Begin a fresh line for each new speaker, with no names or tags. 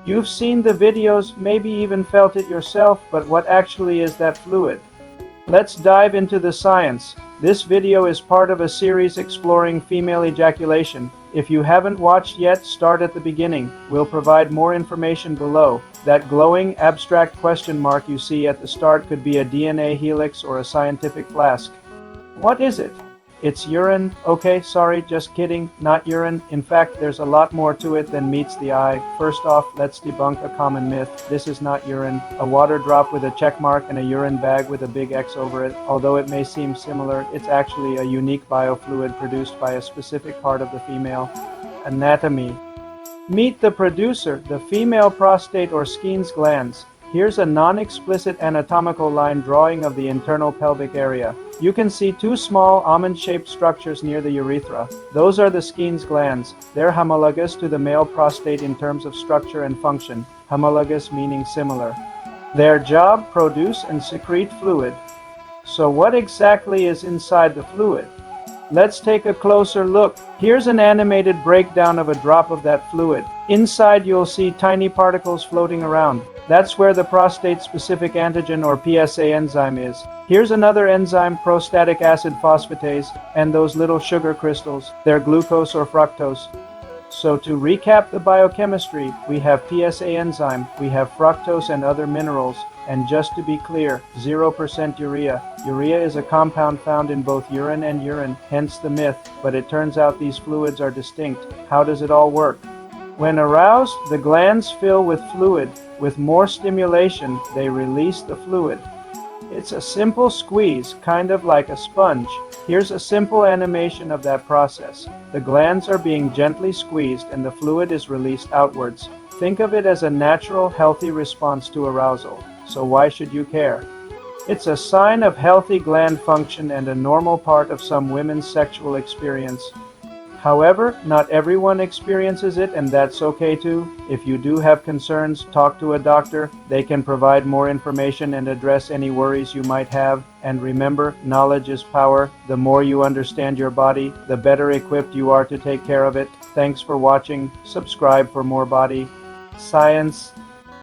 You've seen the videos, maybe even felt it yourself, but what actually is that fluid? Let's dive into the science. This video is part of a series exploring female ejaculation. If you haven't watched yet, start at the beginning. We'll provide more information below. That glowing, abstract question mark you see at the start could be a DNA helix or a scientific flask. What is it? It's urine. Okay, sorry, just kidding, not urine. In fact, there's a lot more to it than meets the eye. First off, let's debunk a common myth. This is not urine. A water drop with a check mark and a urine bag with a big X over it. Although it may seem similar, it's actually a unique biofluid produced by a specific part of the female anatomy. Meet the producer, the female prostate or Skene's glands. Here's a non-explicit anatomical line drawing of the internal pelvic area. You can see two small almond-shaped structures near the urethra. Those are the Skene's glands. They're homologous to the male prostate in terms of structure and function. Homologous meaning similar. Their job: produce and secrete fluid. So what exactly is inside the fluid? Let's take a closer look. Here's an animated breakdown of a drop of that fluid. Inside you'll see tiny particles floating around. That's where the prostate-specific antigen or PSA enzyme is. Here's another enzyme, prostatic acid phosphatase, and those little sugar crystals. They're glucose or fructose. So to recap the biochemistry, we have PSA enzyme, we have fructose and other minerals, and just to be clear, 0% urea. Urea is a compound found in both urine and urine, hence the myth, but it turns out these fluids are distinct. How does it all work? When aroused, the glands fill with fluid. With more stimulation, they release the fluid. It's a simple squeeze, kind of like a sponge. Here's a simple animation of that process. The glands are being gently squeezed and the fluid is released outwards. Think of it as a natural, healthy response to arousal. So why should you care? It's a sign of healthy gland function and a normal part of some women's sexual experience. However, not everyone experiences it, and that's okay too. If you do have concerns, talk to a doctor. They can provide more information and address any worries you might have. And remember, knowledge is power. The more you understand your body, the better equipped you are to take care of it. Thanks for watching. Subscribe for more body science.